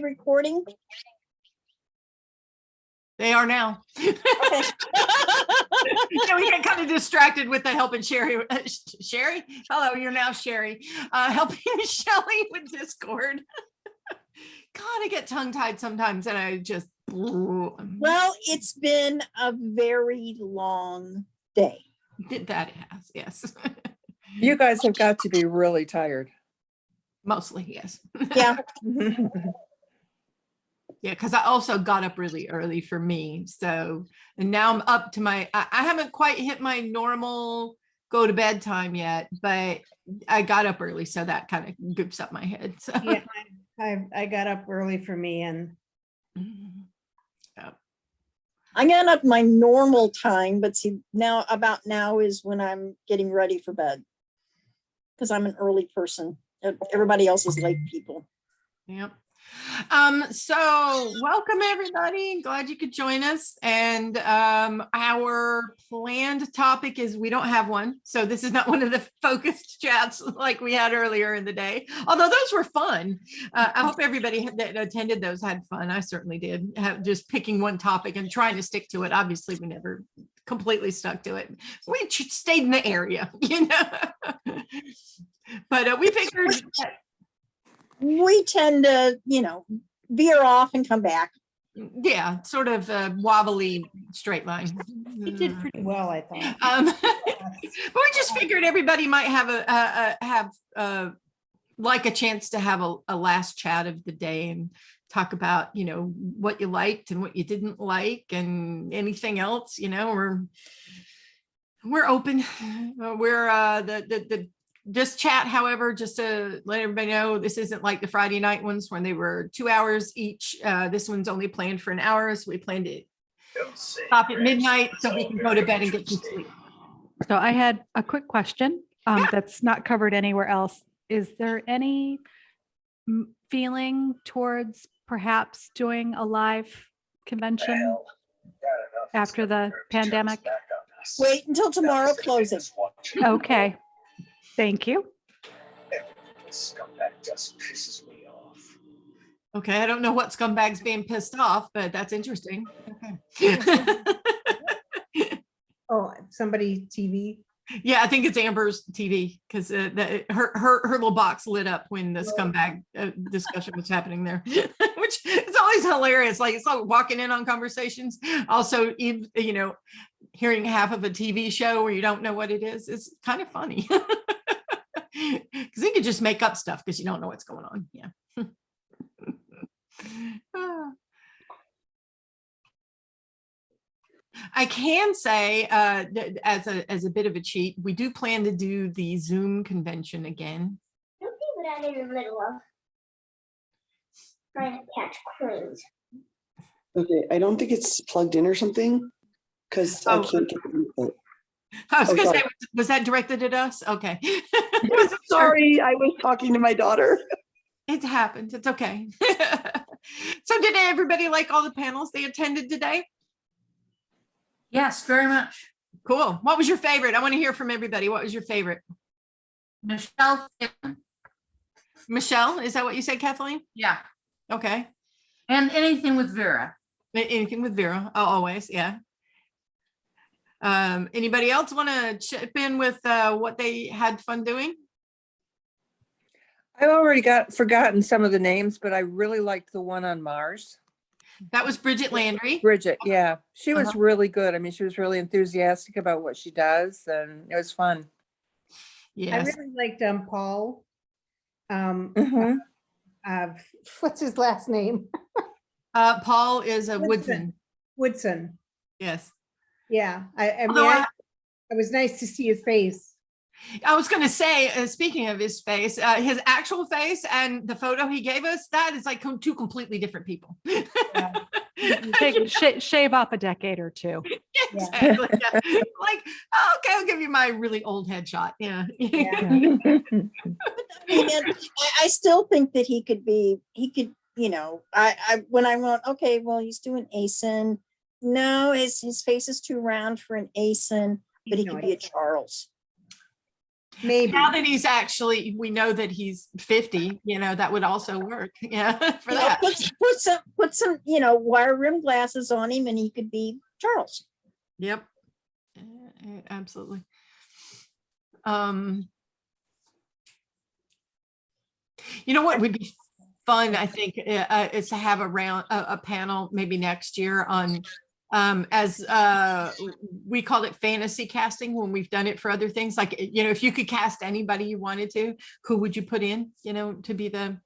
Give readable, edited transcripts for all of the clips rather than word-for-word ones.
recording? They are now. Okay. Yeah, we get kind of distracted with the helping Sherry. Sherry, hello, you're now Sherry. Helping Shelly with Discord. God, I get tongue-tied sometimes, and I just. Well, it's been a very long day. That it has, yes. You guys have got to be really tired. Mostly, yes. Yeah. Yeah, because I also got up really early for me. So, and now I'm up to I haven't quite hit my normal go to bed time yet, but I got up early. So that kind of goops up my head. So. Yeah, I got up early for me, and I got up my normal time, but see about now is when I'm getting ready for bed because I'm an early person. Everybody else is late people. Yep. So welcome everybody. Glad you could join us. And our planned topic is we don't have one. So this is not one of the focused chats like we had earlier in the day, although those were fun. I hope everybody that attended those had fun. I certainly did, just picking one topic and trying to stick to it. Obviously we never completely stuck to it. We stayed in the area, you know. But we figured that we tend to, veer off and come back. yeah, sort of a wobbly straight line. he did pretty well, I thought. But we just figured everybody might have like a chance to have a last chat of the day and talk about, what you liked and what you didn't like and anything else, we're open. We're the just chat, however, just to let everybody know, this isn't like the Friday night ones when they were 2 hours each. This one's only planned for an hour, so we planned to stop at midnight so we can go to bed and get some sleep. So I had a quick question that's not covered anywhere else. Is there any feeling towards perhaps doing a live convention after the pandemic? Wait until tomorrow closing. Okay. Thank you. Scumbag just pisses me off. Okay, I don't know what scumbag's being pissed off, but that's interesting. Okay. Oh, somebody TV. Yeah, I think it's Amber's TV because her little box lit up when the scumbag discussion was happening there, which is always hilarious. Like it's like walking in on conversations. Also, hearing half of a TV show where you don't know what it is kind of funny. Because you could just make up stuff because you don't know what's going on. Yeah. I can say, as a bit of a cheat, we do plan to do the Zoom convention again. Don't see what I'm in the middle of. Trying to catch crows. Okay, I don't think it's plugged in or something because I can't get the input. I was going to say, was that directed at us? Okay. Sorry, I was talking to my daughter. It happened. It's okay. So did everybody like all the panels they attended today? Yes, very much. Cool. What was your favorite? I want to hear from everybody. What was your favorite? Michelle. Michelle, is that what you said, Kathleen? Yeah. Okay. And anything with Vera. Anything with Vera. Oh, always. Yeah. Anybody else want to chip in with what they had fun doing? I've already forgotten some of the names, but I really liked the one on Mars. That was Bridget Landry. Bridget, yeah. She was really good. I mean, she was really enthusiastic about what she does, and it was fun. Yes. I really liked Paul. What's his last name? Paul is a Woodson. Woodson. Yes. Yeah. I mean, it was nice to see his face. I was going to say, speaking of his face, his actual face and the photo he gave us, that is like two completely different people. Yeah. Shave off a decade or two. Exactly. Yeah. Like, oh, okay, I'll give you my really old headshot. Yeah. Yeah. I still think that he could, when I went, okay, well, he's doing ASIN. No, his face is too round for an ASIN, but he could be a Charles. Maybe. Now that he's actually, we know that he's 50, that would also work. Yeah, for that. Put some, wire rim glasses on him and he could be Charles. Yep. Absolutely. You know what would be fun, I think, is to have a panel maybe next year on as we called it fantasy casting when we've done it for other things. Like, if you could cast anybody you wanted to, who would you put in, to be the.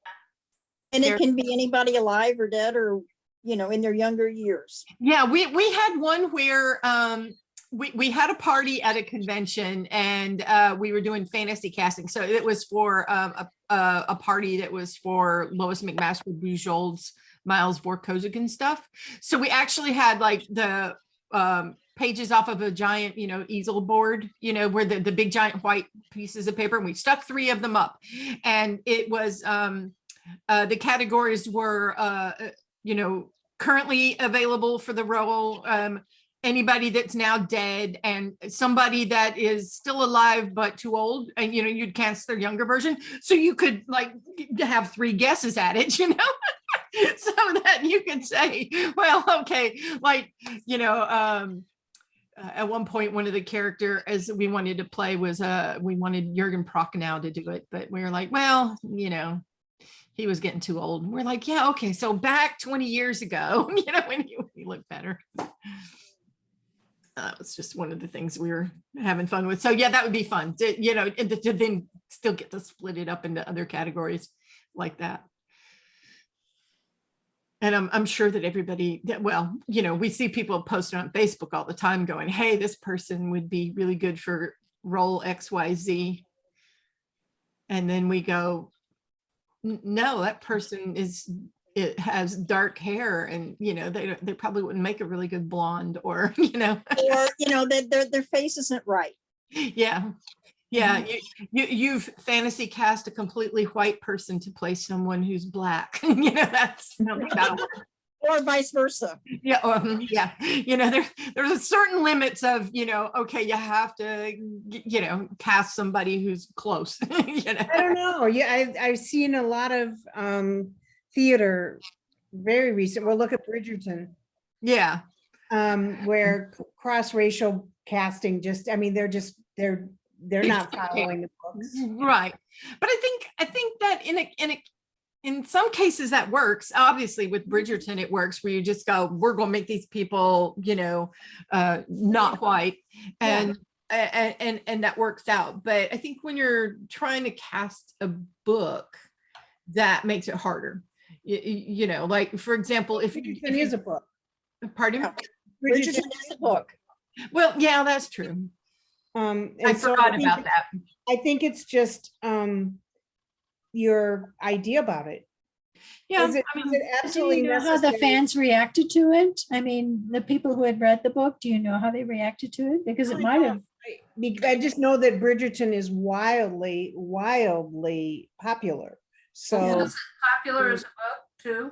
And it can be anybody alive or dead or, in their younger years. Yeah, we had one where we had a party at a convention and we were doing fantasy casting. So it was for a party that was for Lois McMaster, Bujold's, Miles Vorkozik and stuff. So we actually had like the pages off of a giant, easel board, where the big giant white pieces of paper, and we stuck 3 of them up. And it was the categories were, currently available for the role, anybody that's now dead, and somebody that is still alive but too old, and you'd cast their younger version, so you could like have 3 guesses at it, so that you could say, well, okay, like at one point one of the character as we wanted to play was we wanted Jürgen Prochnow to do it, but we were like, well, he was getting too old. And we're like, yeah, okay, so back 20 years ago, when he looked better. It's just one of the things we were having fun with. So yeah, that would be fun to then still get to split it up into other categories like that. And I'm sure that everybody, we see people posting on Facebook all the time going, hey, this person would be really good for role XYZ. And then we go, no, that person it has dark hair, and they probably wouldn't make a really good blonde, or or their face isn't right. Yeah, you've fantasy cast a completely white person to play someone who's black. That's that'll work. Or vice versa. Yeah, there's a certain limits of okay, you have to cast somebody who's close. I don't know. Yeah, I've seen a lot of theater very recent. Well, look at Bridgerton. Yeah. Where cross-racial casting they're not following the books. Right. But I think that in some cases that works. Obviously with Bridgerton it works, where you just go, we're going to make these people not white, and that works out. But I think when you're trying to cast a book, that makes it harder. Like for example, if Bridgerton is a book. Pardon? Bridgerton is a book. Well, yeah, that's true. I forgot about that. I think it's just your idea about it. Yeah, Is it absolutely Do you know how necessary? the fans reacted to it? I mean, the people who had read the book, do you know how they reacted to it? Because it might have. I just know that Bridgerton is wildly popular. So Is it popular as a book too?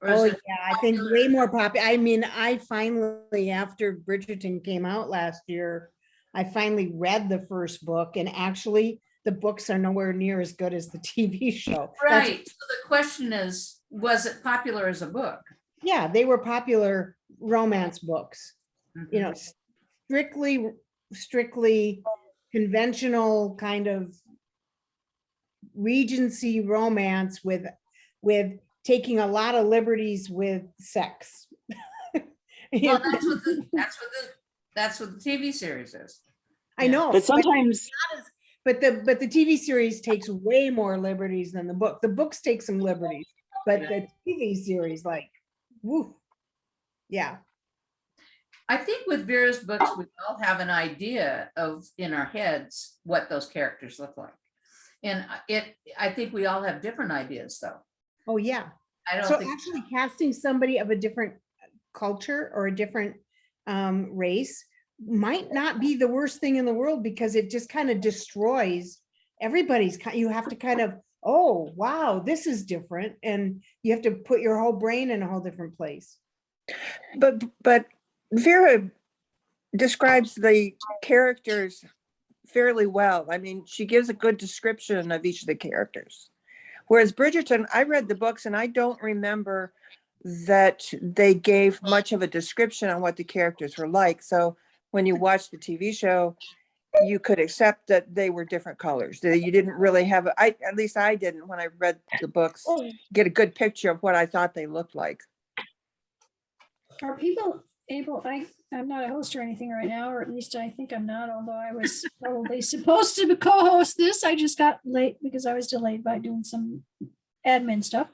Or is oh it yeah, I think way more popular. I mean, I finally, after Bridgerton came out last year, I finally read the first book, and actually the books are nowhere near as good as the TV show. right? So the question is, was it popular as a book? Yeah, they were popular romance books. Mhm. Strictly conventional kind of Regency romance with taking a lot of liberties with sex. Well, that's what the TV series is. I know, But sometimes, but the TV series takes way more liberties than the book. The books take some liberties, but the TV series, like, woo, yeah. I think with Vera's books, we all have an idea of in our heads what those characters look like. And I think we all have different ideas though. Oh, yeah. I don't So think. actually casting somebody of a different culture or a different race might not be the worst thing in the world, because it just kind of destroys everybody's. You have to kind of, oh, wow, this is different. And you have to put your whole brain in a whole different place. But Vera describes the characters fairly well. I mean, she gives a good description of each of the characters. Whereas Bridgerton, I read the books and I don't remember that they gave much of a description on what the characters were like. So when you watch the TV show, you could accept that they were different colors. That you didn't really have, at least I didn't when I read the books, get a good picture of what I thought they looked like. Are people able, I'm not a host or anything right now, or at least I think I'm not, although I was probably supposed to co-host this. I just got late because I was delayed by doing some admin stuff.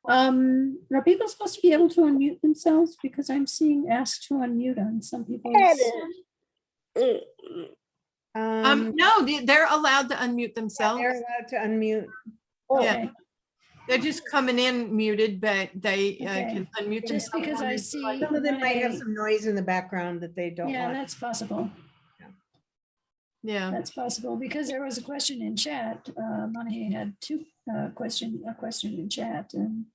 Are people supposed to be able to unmute themselves? Because I'm seeing asked to unmute on some people's. No, they're allowed to unmute themselves. They're allowed to unmute. Yeah. They're just coming in muted, but they Okay. can unmute Just themselves. because I see. Some of them might have Monahay- some noise in the background that they don't Yeah, want. that's possible. Yeah. That's possible because there was a question in chat. Monahay had a question in chat, and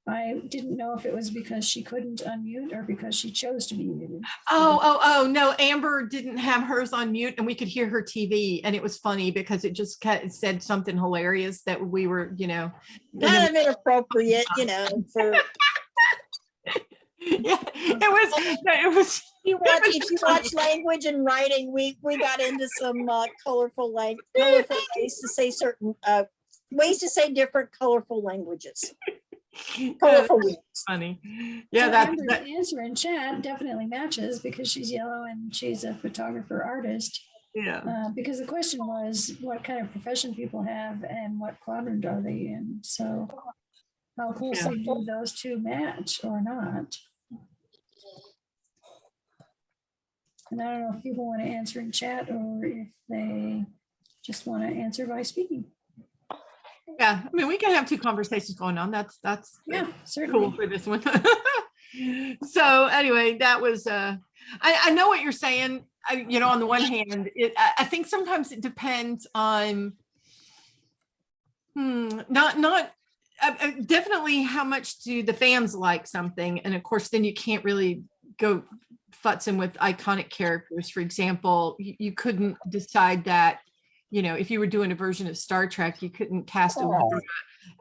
I didn't know if it was because she couldn't unmute or because she chose to be muted. Oh, no, Amber didn't have hers on mute and we could hear her TV. And it was funny because it just said something hilarious that we were, Kind of inappropriate, for. Yeah, it was. If you watch language and writing, we got into some colorful ways to say certain ways to say different colorful languages. Colorful words. Funny. Yeah, So that's Amber's answer in chat definitely matches because she's yellow and she's a photographer artist. yeah. Because the question was what kind of profession people have and what quadrant are they in. So how closely do those two match or not? And I don't know if people want to answer in chat or if they just want to answer by speaking. Yeah, I mean, we can have two conversations going on. That's Yeah, certainly. cool for this one. So anyway, that was I know what you're saying. On the one hand, I think sometimes it depends on not definitely how much do the fans like something, and of course then you can't really go futzing with iconic characters. For example, you couldn't decide that if you were doing a version of Star Trek, you couldn't cast a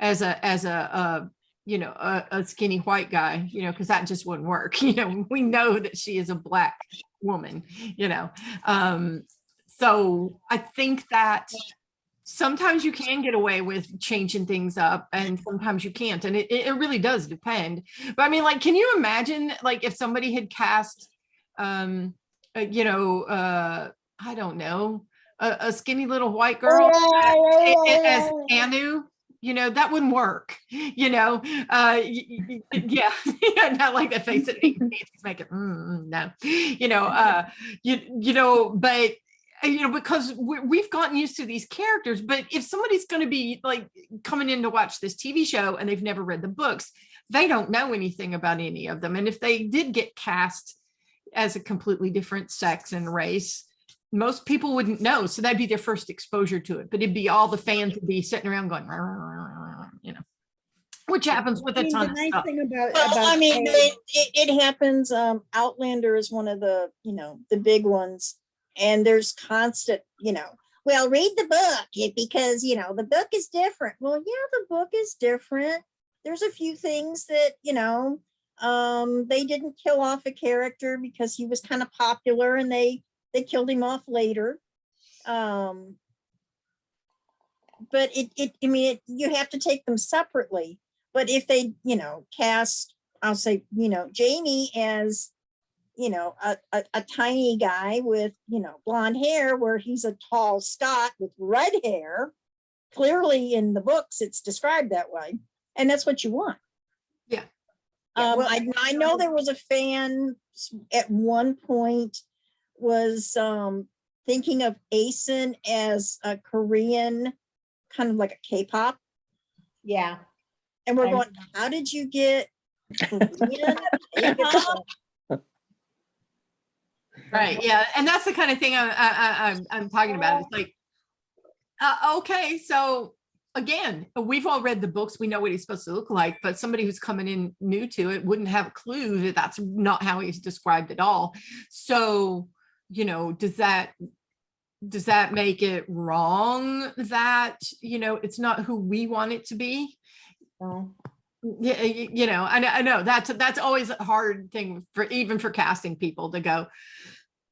as a skinny white guy, because that just wouldn't work. We know that she is a Black woman, so I think that sometimes you can get away with changing things up and sometimes you can't, and it really does depend. But I mean, like, can you imagine if somebody had cast I don't know, a skinny little white girl as Anu? That wouldn't work. Yeah, not like that face that Nancy's making. No, but because we've gotten used to these characters. But if somebody's going to be like coming in to watch this TV show and they've never read the books, they don't know anything about any of them. And if they did get cast as a completely different sex and race, most people wouldn't know. So that'd be their first exposure to it. But it'd be all the fans would be sitting around going, which happens with a ton of nice stuff. thing about It happens. Outlander is one of the the big ones, and there's constant well, read the book because the book is different. Well, yeah, the book is different. There's a few things that they didn't kill off a character because he was kind of popular, and they killed him off later. But you have to take them separately. But if they, cast, I'll say, Jamie as, a tiny guy with, blonde hair, where he's a tall Scot with red hair, clearly in the books, it's described that way. And that's what you want. Yeah. I know there was a fan at one point was thinking of Asen as a Korean, kind of like a K-pop. Yeah. And we're going, how did you get Korean K-pop? Right. Yeah. And that's the kind of thing I'm talking about. It's like, okay, so again, we've all read the books. We know what he's supposed to look like, but somebody who's coming in new to it wouldn't have a clue that that's not how he's described at all. So, does that does that make it wrong that, it's not who we want it to be? So, Yeah, I know that's always a hard thing for even for casting people to go,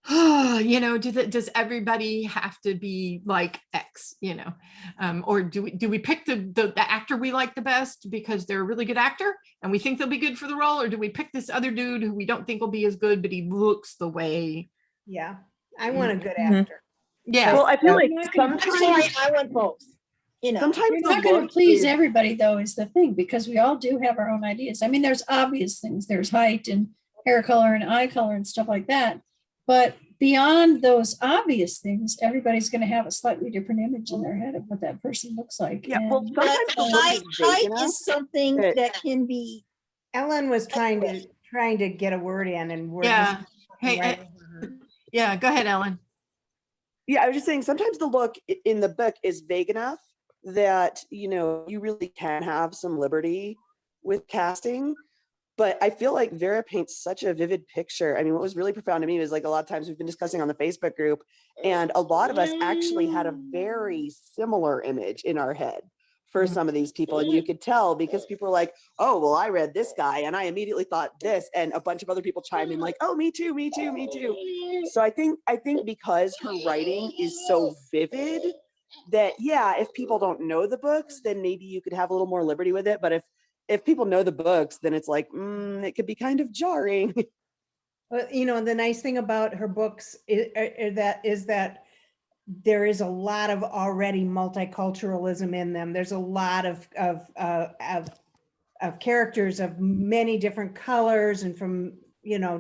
does everybody have to be like X, or do we pick the actor we like the best because they're a really good actor and we think they'll be good for the role, or do we pick this other dude who we don't think will be as good, but he looks the way? yeah, I want a good Mhm. actor. Yeah. Well, I feel like You're not gonna- That's why sometimes, I want both, sometimes You're the not going to look please is- everybody though, is the thing, because we all do have our own ideas. I mean, there's obvious things, there's height and hair color and eye color and stuff like that. But beyond those obvious things, everybody's going to have a slightly different image in their head of what that person looks like. Yeah, well, And- But sometimes the look height, is vague height enough is something that- that can be, Ellen was trying to get a word in and we're Yeah. just Hey, right over her. yeah, go ahead, Ellen. Yeah, I was just saying sometimes the look in the book is vague enough that, you really can have some liberty with casting. But I feel like Vera paints such a vivid picture. I mean, what was really profound to me was like a lot of times we've been discussing on the Facebook group, and a lot of us actually had a very similar image in our head for some of these people. And you could tell because people were like, oh, well, I read this guy and I immediately thought this. And a bunch of other people chimed in like, oh, me too, me too, me too. So I think because her writing is so vivid that, yeah, if people don't know the books, then maybe you could have a little more liberty with it. But if people know the books, then it's like, it could be kind of jarring. Well, the nice thing about her books is that there is a lot of already multiculturalism in them. There's a lot of characters of many different colors and from,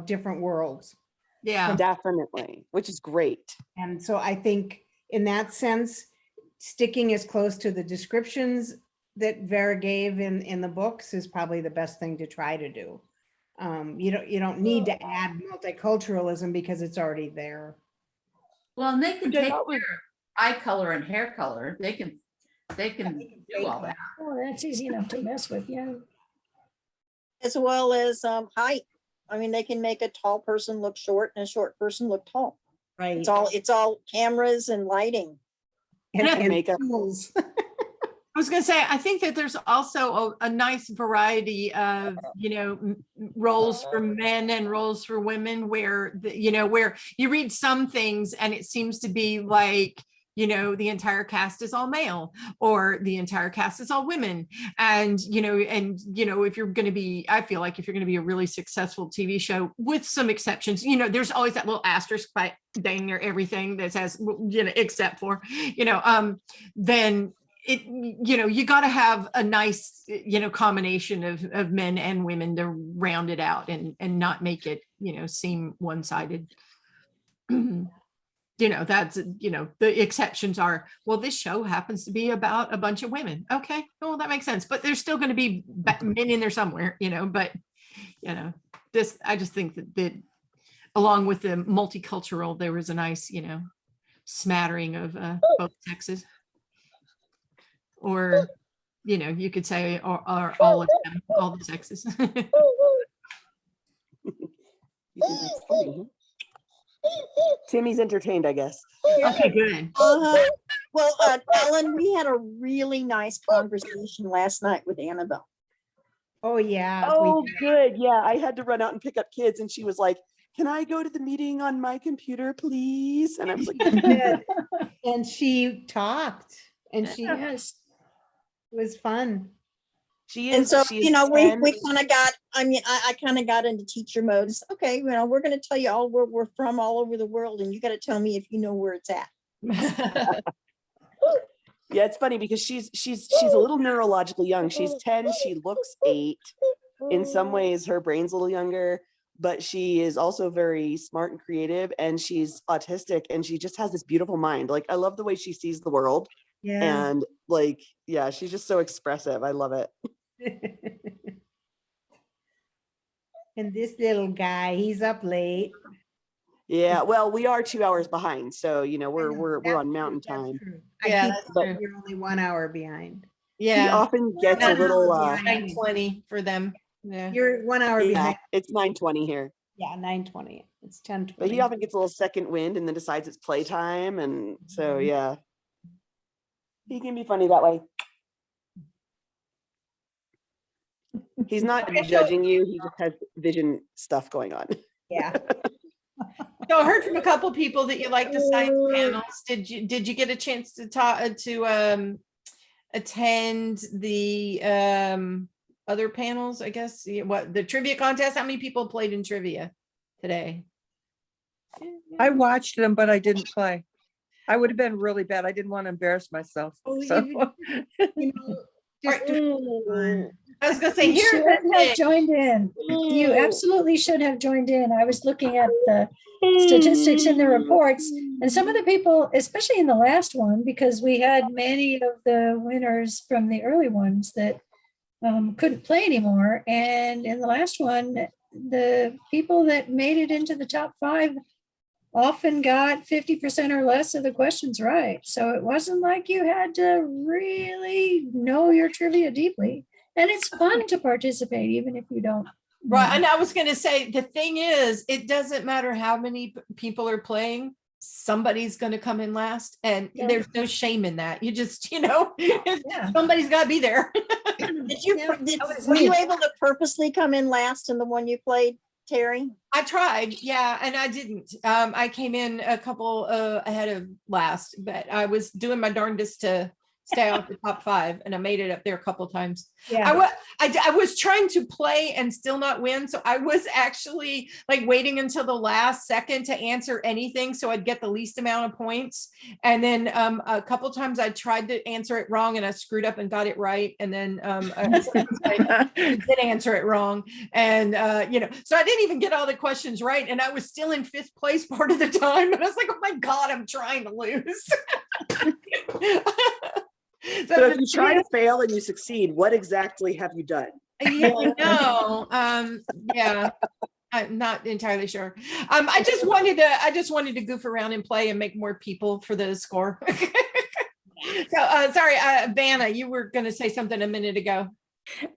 different worlds. Yeah. Definitely, which is great. And so I think in that sense, sticking as close to the descriptions that Vera gave in the books is probably the best thing to try to do. You don't need to add multiculturalism because it's already there. Well, and they can Which I take thought was- care of eye color and hair color. They can do all that. Oh, that's easy enough to mess with, yeah. as well as height. I mean, they can make a tall person look short and a short person look tall. Right. It's all cameras and lighting. And Makeup. tools. I was going to say, I think that there's also a nice variety of, roles for men and roles for women where, where you read some things and it seems to be like, the entire cast is all male or the entire cast is all women. And, if you're going to be, I feel like if you're going to be a really successful TV show with some exceptions, there's always that little asterisk by dang near everything that says, except for, then it, you got to have a nice, combination of men and women to round it out and not make it, seem one-sided. That's, the exceptions are, well, this show happens to be about a bunch of women. Okay, well, that makes sense. But there's still going to be men in there somewhere, but, this, I just think that along with the multicultural, there was a nice, smattering of both sexes. Or, you could say, or all of them, all the sexes. You think that's funny, huh? Timmy's entertained, I guess. Okay, good. Well, Ellen, we had a really nice conversation last night with Annabelle. Oh, yeah. Oh, good. Yeah, I had to run out and pick up kids, and she was like, "Can I go to the meeting on my computer, please?" And I was like, And she talked and she Yes. it was fun. "She And is." so, she is we 10. kind of got, I kind of got into teacher mode. It's, okay, we're going to tell you all where we're from all over the world, and you got to tell me if you know where it's at. Yeah, it's funny because she's a little neurologically young. She's 10. She looks 8. In some ways, her brain's a little younger, but she is also very smart and creative, and she's autistic, and she just has this beautiful mind. Like, I love the way she sees the world. Yeah. And like, yeah, she's just so expressive. I love it. And this little guy, he's up late. Yeah, well, we are 2 hours behind, so we're That's on true, mountain that's time. true. Yeah, I that's keep true. thinking you're only 1 hour behind. He Yeah, often gets a little 9:20 for them. Yeah. You're 1 hour yeah, behind. it's 9:20 here. Yeah, 9:20. It's 10:20. But he often gets a little second wind and then decides it's playtime. And so, yeah, he can be funny that way. He's not judging you. He just has vision stuff going on. Yeah. So I heard from a couple people that you like the science panels. Did you get a chance to attend the other panels? I guess what the trivia contest. How many people played in trivia today? I watched them, but I didn't play. I would have been really bad. I didn't want to embarrass myself. Oh, So you know, just I was gonna say You here. should have joined in. You absolutely should have joined in. I was looking at the statistics in the reports, and some of the people, especially in the last one, because we had many of the winners from the early ones that couldn't play anymore. And in the last one, the people that made it into the top 5 often got 50% or less of the questions right. So it wasn't like you had to really know your trivia deeply. And it's fun to participate, even if you don't. Right. And I was going to say, the thing is, it doesn't matter how many people are playing, somebody's going to come in last. And there's no shame in that. You just, somebody's got to be there. Were you able to purposely come in last in the one you played, Terry? I tried, yeah, and I didn't. I came in a couple ahead of last, but I was doing my darndest to stay off the top 5, and I made it up there a couple times. Yeah. I was trying to play and still not win, so I was actually like waiting until the last second to answer anything, so I'd get the least amount of points. And then a couple times I tried to answer it wrong, and I screwed up and got it right. And then I did answer it wrong, and so I didn't even get all the questions right, and I was still in 5th place part of the time, and I was like, oh my God, I'm trying to lose. So if you try to fail and you succeed, what exactly have you done? No, yeah, I'm not entirely sure. I just wanted to goof around and play and make more people for the score. So sorry, Vanna, you were going to say something a minute ago.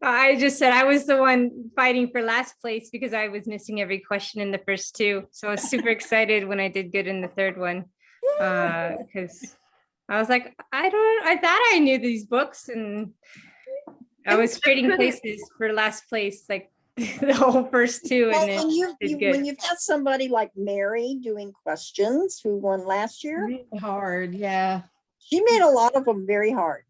I just said I was the one fighting for last place because I was missing every question in the first 2. So I was super excited when I did good in the 3rd one. Because I was like, I thought I knew these books, and I was trading places for last place, like the whole first 2. Well, And when you've got somebody like Mary doing questions, who won last year, Really hard, yeah. She made a lot of them very hard.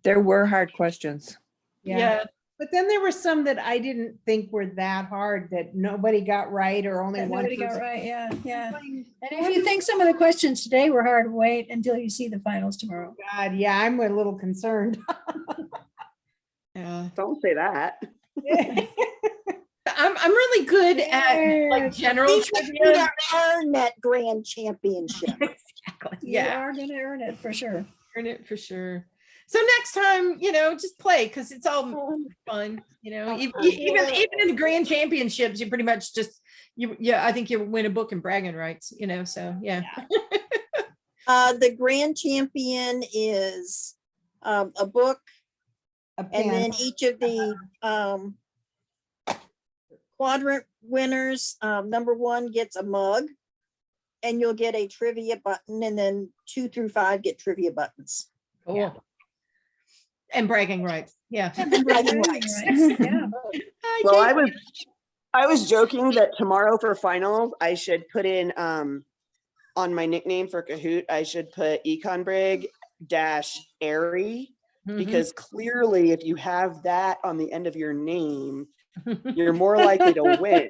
there were hard questions. Yeah. But then there were some that I didn't think were that hard that nobody got right, or only one Nobody got person. right, yeah. And if you think some of the questions today were hard, wait until you see the finals tomorrow. God, yeah, I'm a little concerned. Yeah. Don't say that. I'm really good at like general We trivia. gotta earn that grand championship. Exactly. You Yeah. are gonna earn it for sure. Earn it for sure. So next time, just play, because it's all fun. Even in the grand championships, you pretty much just I think you win a book and bragging rights. So yeah. The grand champion is a book, and then each of the quadrant winners, number 1 gets a mug, and you'll get a trivia button, and then 2 through 5 get trivia buttons. Cool. Yeah. And bragging rights. Yeah. And bragging rights. Yeah. Well, I was joking that tomorrow for finals, I should put in on my nickname for Kahoot, I should put Econ Brig -Airy, because clearly if you have that on the end of your name, you're more likely to win.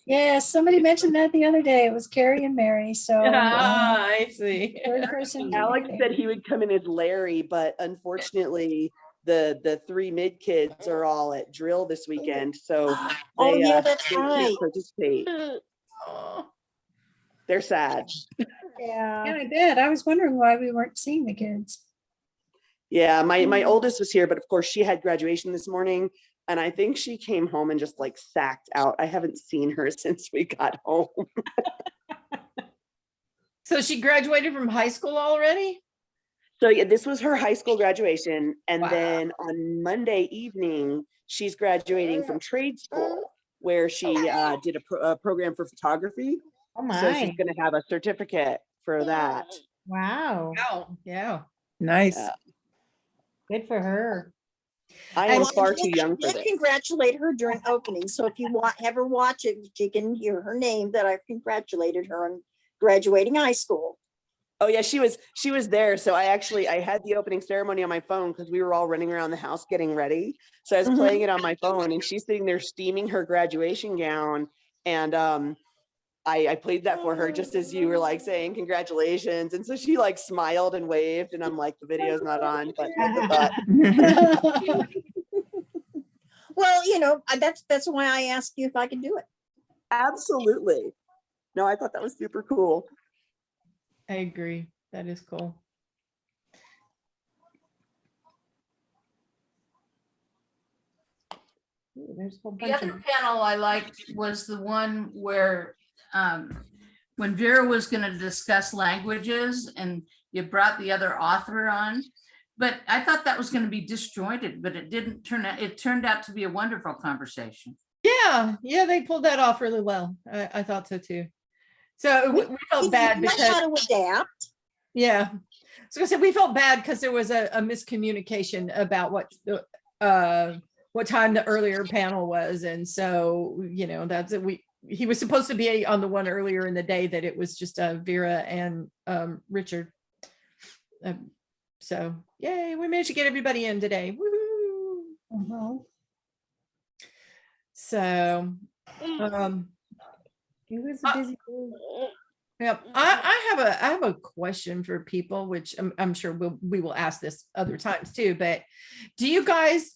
Yeah, somebody mentioned that the other day. It was Kerry and Mary. So I see. third person. Alex said he would come in as Larry, but unfortunately the 3 mid kids are all at drill this weekend, so Oh, yeah, they that's can't right. participate. They're sad. Yeah, I bet. I was wondering why we weren't seeing the kids. Yeah, my oldest was here, but of course she had graduation this morning, and I think she came home and just like sacked out. I haven't seen her since we got home. So she graduated from high school already? So yeah, this was her high school graduation, and Wow. then on Monday evening she's graduating from trade school. where she did a program for photography. Oh So she's my, going to have a certificate for that. wow, Wow, yeah. Nice. Yeah. good for her. I Well, am I far did- too young for did this. congratulate her during opening. So if you want, have her watch it, she can hear her name that I congratulated her on graduating high school. Oh yeah, she was there. So I had the opening ceremony on my phone because we were all running around the house getting ready. So I was Mhm. playing it on my phone, and she's sitting there steaming her graduation gown. And I played that for her just as you were like saying congratulations. And so she like smiled and waved, and I'm like, the video's not on, but Well, that's why I asked you if I could do it. absolutely. No, I thought that was super cool. I agree. That is cool. Ooh, there's a whole The bunch other of, panel I liked was the one where when Vera was going to discuss languages and you brought the other author on, but I thought that was going to be disjointed, but it didn't turn out, it turned out to be a wonderful conversation. Yeah, they pulled that off really well. I thought so too. So we felt bad Learn because, how to adapt. yeah. So I said we felt bad because there was a miscommunication about what time the earlier panel was, and so that's it. He was supposed to be on the one earlier in the day that it was just Vera and Richard. So yay, we managed to get everybody in today. Woohoo! Mhm. So it was a busy day. yeah, I have a question for people, which I'm sure we will ask this other times too. But do you guys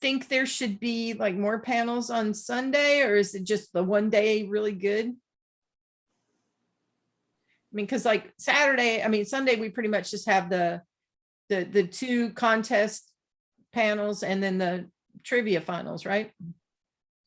think there should be like more panels on Sunday, or is it just the one day really good? I mean, because like Sunday we pretty much just have the two contest panels and then the trivia finals, right?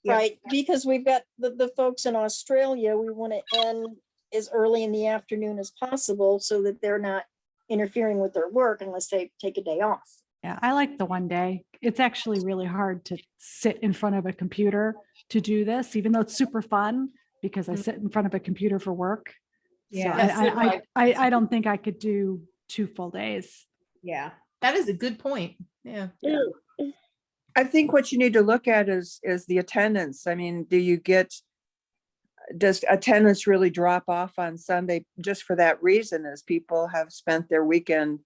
Yep. Right, because we've got the folks in Australia, we want to end as early in the afternoon as possible so that they're not interfering with their work unless they take a day off. Yeah, I like the one day. It's actually really hard to sit in front of a computer to do this, even though it's super fun because I sit in front of a computer for work. Yeah. So Yes, I don't think I could do 2 full days. Yeah. That is a good point. Yeah. I think what you need to look at is the attendance. I mean, does attendance really drop off on Sunday just for that reason, as people have spent their weekend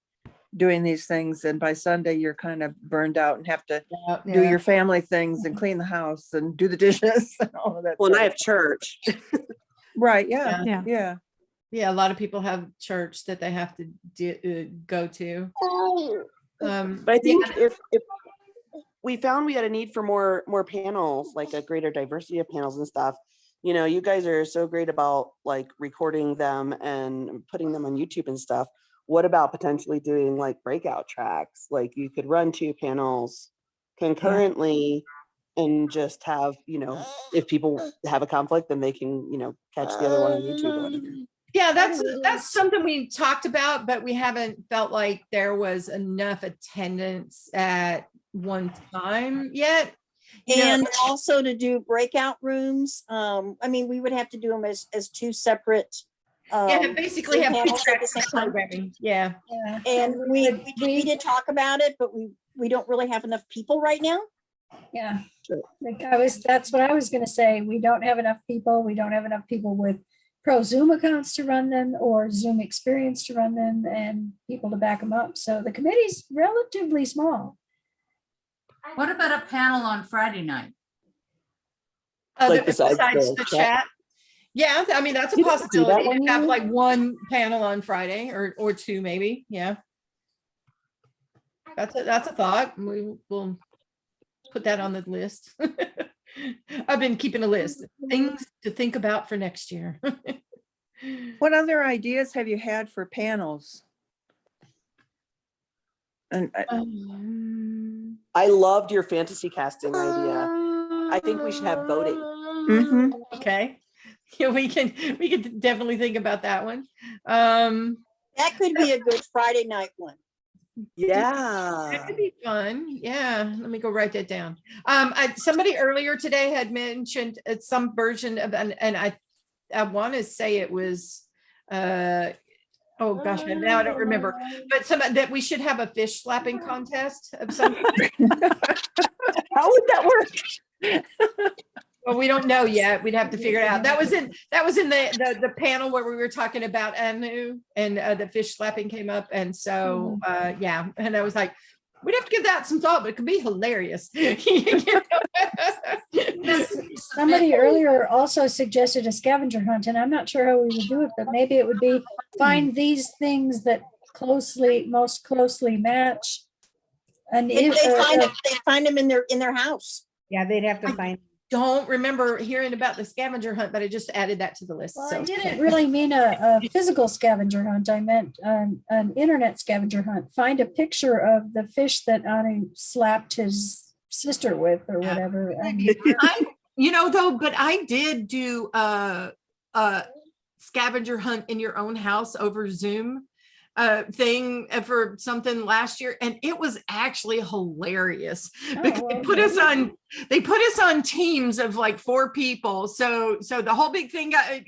doing these things, and by Sunday you're kind of burned out and have to do your family things and clean the house and do the dishes and all of that. Well, and I stuff. have church. Right. Yeah. Yeah. Yeah. Yeah, a lot of people have church that they have to go to. But I think if we found we had a need for more panels, like a greater diversity of panels and stuff, you guys are so great about like recording them and putting them on YouTube and stuff. What about potentially doing like breakout tracks? Like you could run 2 panels concurrently and just have, if people have a conflict, then they can, catch the other one on YouTube or whatever. Yeah, that's something we talked about, but we haven't felt like there was enough attendance at one time yet. And also to do breakout rooms. We would have to do them as 2 separate. Basically have 2 panels at the tracks same of time. programming. Yeah. Yeah. And we did talk about it, but we don't really have enough people right now. Yeah. That's what I was gonna say. We don't have enough people. We don't have enough people with pro Zoom accounts to run them or Zoom experience to run them and people to back them up. So the committee's relatively small. What about a panel on Friday night? Like Besides besides the the chat. Yeah, I mean, that's a You don't do that possibility one, to have you? like one panel on Friday or 2 maybe. Yeah. That's a thought. We will put that on the list. I've been keeping a list of things to think about for next year. What other ideas have you had for panels? And I loved your fantasy casting idea. I think we should have voting. mhm. Okay. Yeah, we can definitely think about that one. That could be a good Friday night one. Yeah. That could be fun. Yeah, let me go write that down. Somebody earlier today had mentioned some version of, and I want to say it was, oh gosh, now I don't remember, but that we should have a fish slapping contest of some. How would that work? Well, we don't know yet. We'd have to figure it out. That was in the panel where we were talking about Anu, and the fish slapping came up. And so yeah, and I was like, we'd have to give that some thought, but it could be hilarious. Somebody earlier also suggested a scavenger hunt, and I'm not sure how we would do it, but maybe it would be find these things that most closely match. And They find them in their house. Yeah, they'd have to find. Don't remember hearing about the scavenger hunt, but I just added that to the list. Well, So I didn't really mean a physical scavenger hunt. I meant an internet scavenger hunt. Find a picture of the fish that Anu slapped his sister with or whatever. But I did do a scavenger hunt in your own house over Zoom thing for something last year, and it was actually hilarious because they put us on teams of like 4 people. So the whole big thing got,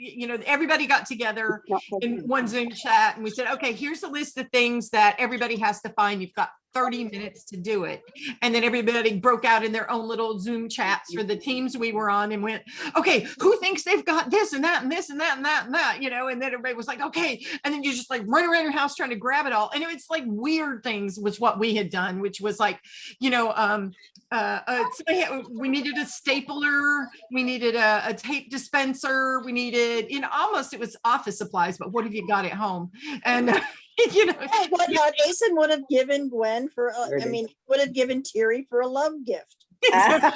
everybody got together in one Zoom chat, and we said, okay, here's a list of things that everybody has to find. You've got 30 minutes to do it. And then everybody broke out in their own little Zoom chats for the teams we were on and went, okay, who thinks they've got this and that and this and that and that and that, and then everybody was like, okay. And then you just like run around your house trying to grab it all. And it's like weird things was what we had done, which was like, we needed a stapler, we needed a tape dispenser, we needed, almost it was office supplies, but what have you got at home? And what Jason would have given Gwen would have given Teri for a love gift. Yeah,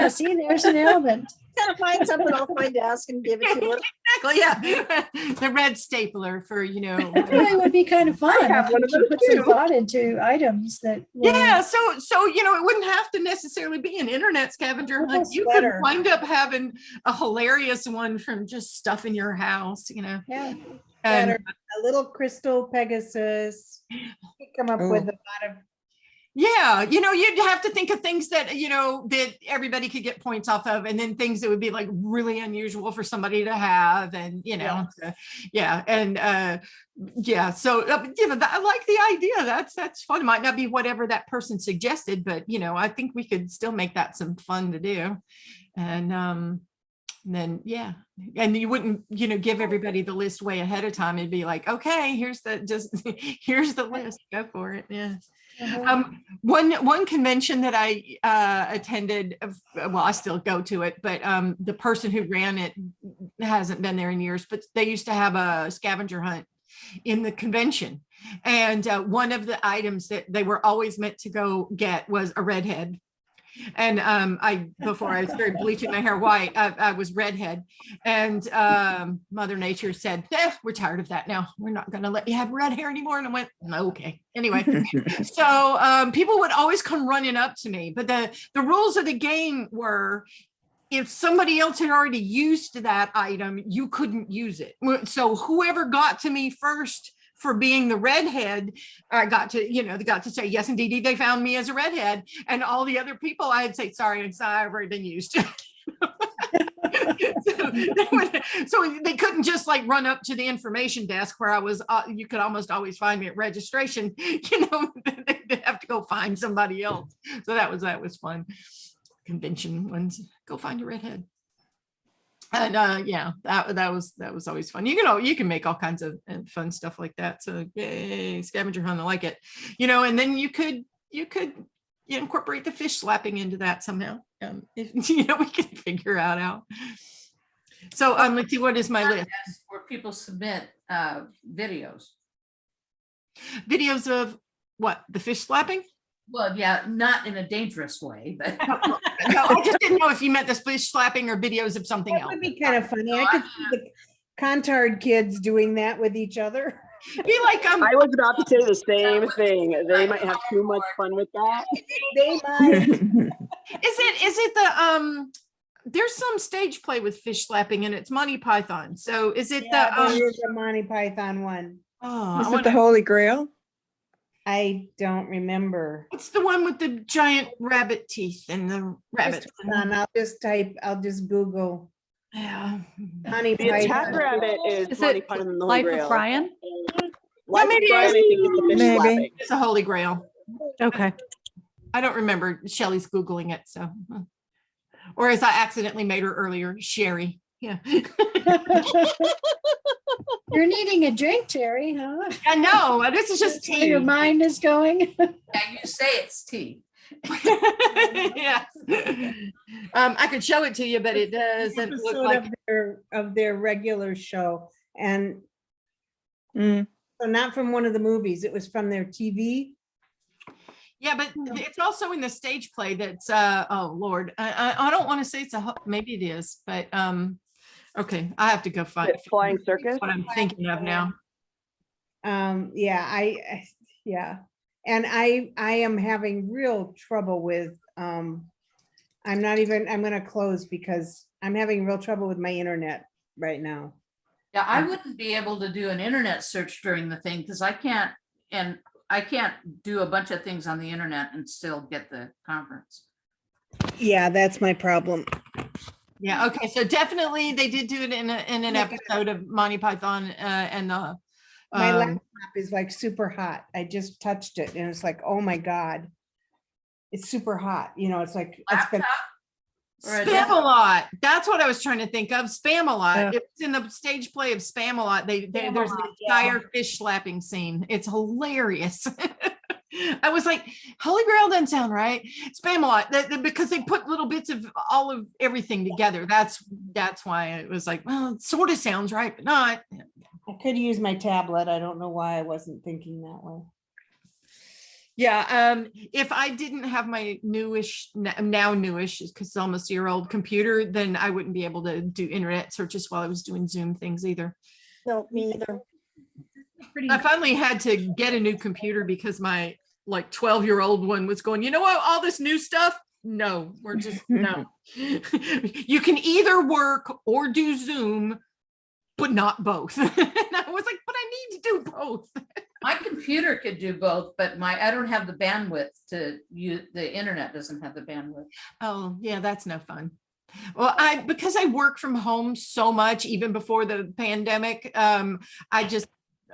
see, there's an element. Gotta find something off my desk and give it to her. Exactly, yeah. The red stapler for, That really would be kind of fun. have one of those Put some thought into items that. Yeah, so it wouldn't have to necessarily be an internet scavenger hunt. You could wind up having a hilarious one from just stuff in your house, Yeah. And A little crystal Pegasus. Come up with a lot of. yeah, you'd have to think of things that, that everybody could get points off of, and then things that would be like really unusual for somebody to have. And, So, I like the idea. That's fun. It might not be whatever that person suggested, but, I think we could still make that some fun to do. And then, and you wouldn't, give everybody the list way ahead of time. It'd be like, okay, here's the list, go for it. Yeah. One convention that I attended, well, I still go to it, but the person who ran it hasn't been there in years, but they used to have a scavenger hunt in the convention. And one of the items that they were always meant to go get was a redhead. And before I started bleaching my hair white, I was redhead, and Mother Nature said, we're tired of that now. We're not going to let you have red hair anymore. And I went, okay. Anyway, so people would always come running up to me, but the rules of the game were, if somebody else had already used that item, you couldn't use it. So whoever got to me first for being the redhead, I got to say, yes, indeed, they found me as a redhead. And all the other people, I'd say, sorry, I've already been used. So they couldn't just like run up to the information desk where I was, you could almost always find me at registration, they'd have to go find somebody else. So that was fun. Convention ones, go find your redhead. And that was always fun. You can make all kinds of fun stuff like that. So yay, scavenger hunt, I like it. And then you could incorporate the fish slapping into that somehow. If we can figure out how. So let's see, what is my list? Where people submit videos. Videos of what? The fish slapping? Well, yeah, not in a dangerous way, but no, I just didn't know if you meant the fish slapping or videos of something else. That would be kind of funny. I could see the Contard kids doing that with each other. Be like, I was about to say the same thing. They might have too much fun with that. They might. Is it the there's some stage play with fish slapping, and it's Monty Python. So is it There's a Monty Python one. Oh, Is it the Holy Grail? I don't remember. it's the one with the giant rabbit teeth and the rabbits. Just hold on, I'll just Google Yeah. honey The pie. attack rabbit is Is Monty it Python and the Holy Life Grail. of Brian? Life maybe of Brian, I think, is the fish Maybe. slapping. It's a Holy Grail. Okay. I don't remember. Shelley's Googling it, so. Or as I accidentally made her earlier, Sherry. Yeah. You're needing a drink, Terry, huh? I know. This is just That's where your tea. mind is going. Yeah, you say it's tea. Yes. I could show it to you, but it doesn't look Episode like. of their regular show, and Mm. so not from one of the movies. It was from their TV. Yeah, but it's also in the stage play that's oh Lord. I don't want to say it's maybe it is, but okay, I have to go find Flying Circus. what I'm thinking of now. Yeah, yeah, and I am having real trouble with. I'm gonna close because I'm having real trouble with my internet right now. Yeah, I wouldn't be able to do an internet search during the thing because I can't do a bunch of things on the internet and still get the conference. Yeah, that's my problem. Yeah, okay, so definitely they did do it in an episode of Monty Python and the My laptop is like super hot. I just touched it and it's like, oh my God. It's super hot. You know, it's like it's been Laptop? Or a Spam-A-Lot. That's what I was trying to think of. Spam-A-Lot. Yeah. It's in the stage play of Spam-A-Lot. There's the Spam-A-Lot, entire fish slapping scene. It's hilarious. I was like, Holy Grail doesn't sound right. Spam-A-Lot, because they put little bits of all of everything together. That's why it was like, well, it sort of sounds right, but not. I could use my tablet. I don't know why I wasn't thinking that way. Yeah, if I didn't have my newish, because it's almost a year old computer, then I wouldn't be able to do internet searches while I was doing Zoom things either. No, me either. I finally had to get a new computer because my like 12-year-old one was going, you know what, all this new stuff? No, we're just, no. You can either work or do Zoom, but not both. And I was like, but I need to do both. My computer could do both, but I don't have the bandwidth to use, the internet doesn't have the bandwidth. Oh, yeah, that's no fun. Well, because I work from home so much, even before the pandemic, I just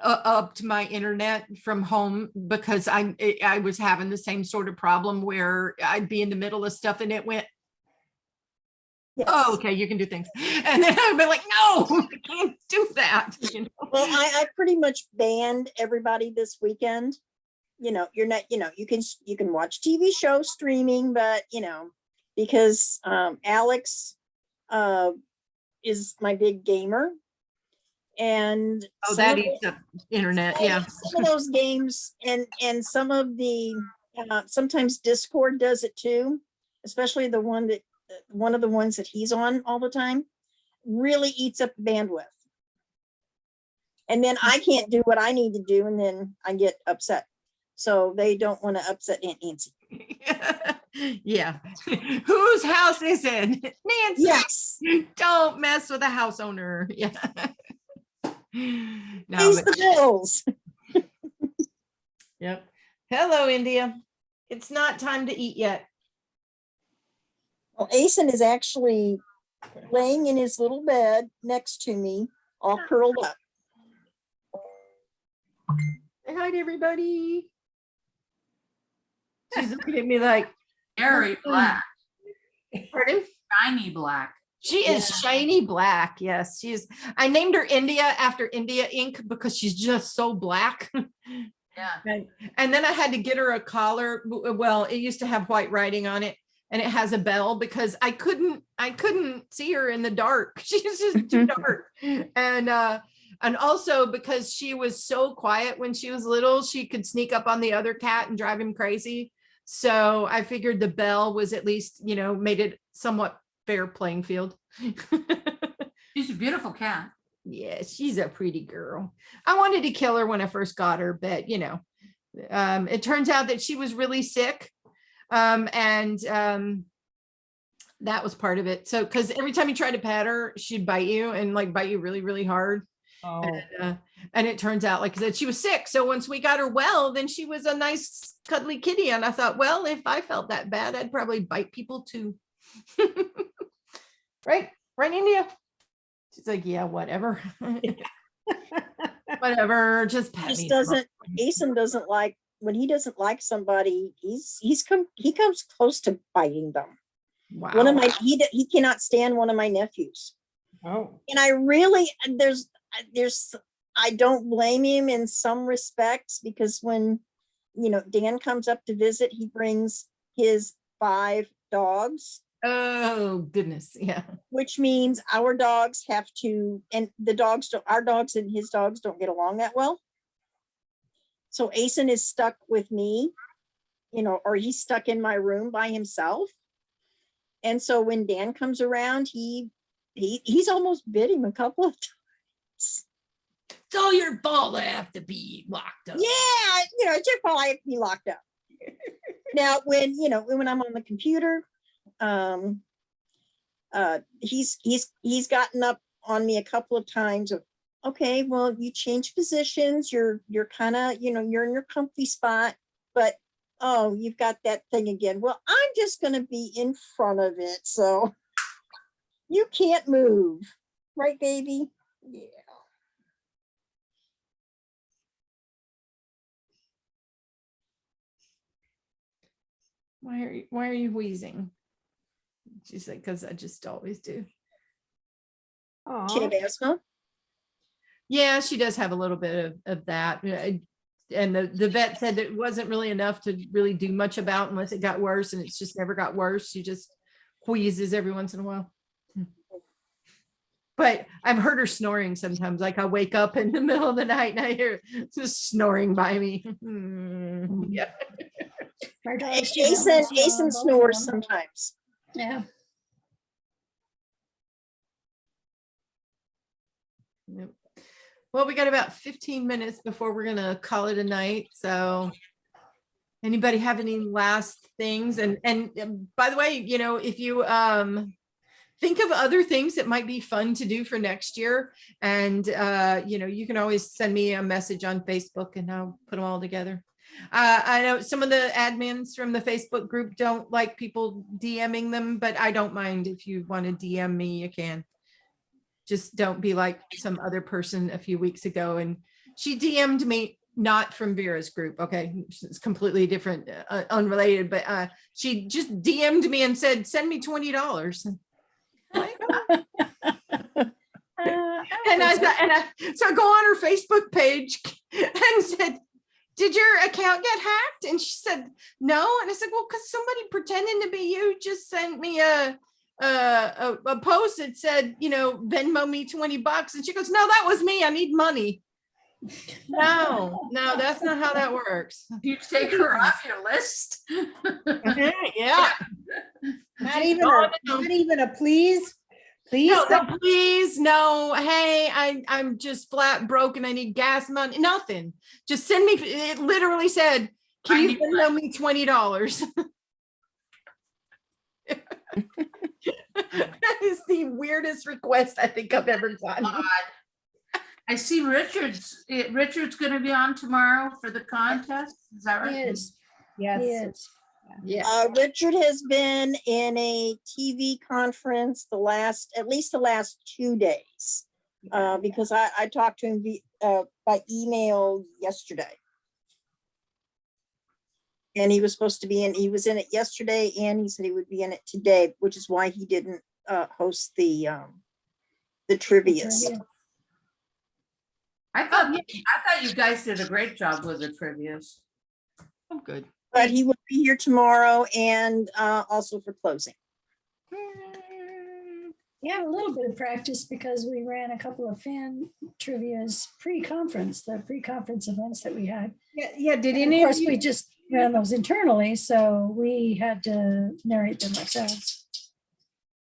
upped my internet from home because I was having the same sort of problem where I'd be in the middle of stuff and it went, Yes. oh, okay, you can do things. And then I'd be like, no, I can't do that. You know? Well, I pretty much banned everybody this weekend. You know, you're not, you know, you can watch TV shows streaming, but you know, because Alex is my big gamer. And Oh, some that of eats up internet, yeah. some of those games and some of the sometimes Discord does it too, especially one of the ones that he's on all the time, really eats up bandwidth. And then I can't do what I need to do, and then I get upset. So they don't want to upset Aunt Nancy. Yeah. Whose house is it? Nancy. Yes. Don't mess with a house owner. Yeah. No, Pays but- the bills. Yep. Hello, India. It's not time to eat yet. Well, Asen is actually laying in his little bed next to me, all curled up. Say hi to everybody. She's looking at me like, Very black, pardon? shiny black. She is shiny black. Yes, she is. I named her India after India ink because she's just so black. Yeah. And then I had to get her a collar. Well, it used to have white writing on it, and it has a bell because I couldn't see her in the dark. She's just too dark. And also because she was so quiet when she was little, she could sneak up on the other cat and drive him crazy. So I figured the bell was at least, you know, made it somewhat fair playing field. She's a beautiful cat. Yeah, she's a pretty girl. I wanted to kill her when I first got her, but you know, it turns out that she was really sick. And that was part of it. So, because every time you try to pet her, she'd bite you and like bite you really, really hard. Oh, And it turns out, like I said, she was sick. So once we got her well, then she was a nice cuddly kitty. And I thought, well, if I felt that bad, I'd probably bite people too. Right, India? She's like, yeah, whatever. Whatever, just pet Just me. doesn't, Asen doesn't like, when he doesn't like somebody, he comes close to biting them. Wow. One of my, he cannot stand one of my nephews. oh, And I really, I don't blame him in some respects, because when, Dan comes up to visit, he brings his 5 dogs, Oh, goodness. Yeah. which means our dogs have to, and our dogs and his dogs don't get along that well. So Asen is stuck with me, or he's stuck in my room by himself. And so when Dan comes around, he's almost bit him a couple of times. It's all your fault I have to be locked up. Yeah, it's your fault I have to be locked up. Now, when I'm on the computer, he's gotten up on me a couple of times of, okay, well, you change positions, you're kind of, you're in your comfy spot, but oh, you've got that thing again. Well, I'm just going to be in front of it, so you can't move, right, baby? Yeah. Why are you wheezing? She's like, because I just always do. She have asthma? Yeah, she does have a little bit of that. And the vet said it wasn't really enough to really do much about unless it got worse, and it's just never got worse. She just wheezes every once in a while. But I've heard her snoring sometimes. Like I wake up in the middle of the night and I hear just snoring by me. Yeah. Our dogs do that once in a Asen while, both of snores them. sometimes. Yeah. Yep. Well, we got about 15 minutes before we're gonna call it a night. So anybody have any last things? And by the way, if you think of other things that might be fun to do for next year, and you can always send me a message on Facebook and I'll put them all together. I know some of the admins from the Facebook group don't like people DMing them, but I don't mind. If you want to DM me, you can. Just don't be like some other person a few weeks ago, and she DM'd me, not from Vera's group. Okay, it's completely different, unrelated, but she just DM'd me and said, "Send me $20." So I go on her Facebook page and said, "Did your account get hacked?" And she said, "No." And I said, "Well, because somebody pretending to be you just sent me a post that said, Venmo me $20." And she goes, "No, that was me. I need money." No, that's not how that works. You take her off your list. Yeah. not even a please. Please. No, please, no. Hey, I'm just flat broke and I need gas money. Nothing. Just send me. It literally said, "Can you send me $20?" That is the weirdest request I think I've ever gotten. I see Richard's going to be on tomorrow for the contest. Is that right? He is. Yes. He is. Yeah. Richard has been in a TV conference at least the last 2 days, because I talked to him by email yesterday. And he was supposed to be he was in it yesterday, and he said he would be in it today, which is why he didn't host the trivias. I thought you guys did a great job with the trivias. Oh, good. But he will be here tomorrow and also for closing. Yeah, a little bit of practice because we ran a couple of fan trivias pre-conference events that we had. Yeah. Did And any of course, of you? we just ran those internally, so we had to narrate them ourselves.